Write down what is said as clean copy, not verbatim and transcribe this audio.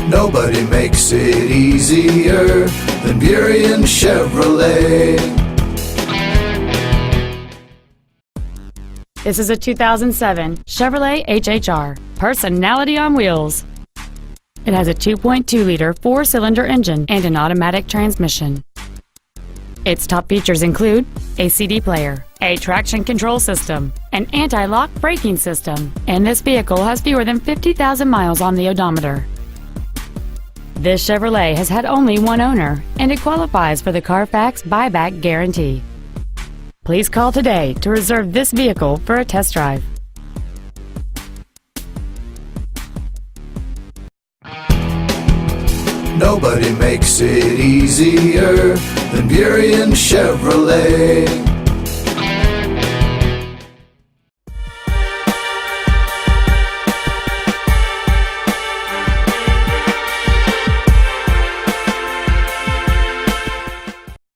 Nobody makes it easier than Burien Chevrolet. This is a 2007 Chevrolet HHR, personality on wheels. It has a 2.2-liter four-cylinder engine and an automatic transmission. Its top features include a CD player, a traction control system, an anti-lock braking system, and this vehicle has fewer than 50,000 miles on the odometer. This Chevrolet has had only one owner, and it qualifies for the Carfax buyback guarantee. Please call today to reserve this vehicle for a test drive. Nobody makes it easier than Burien Chevrolet.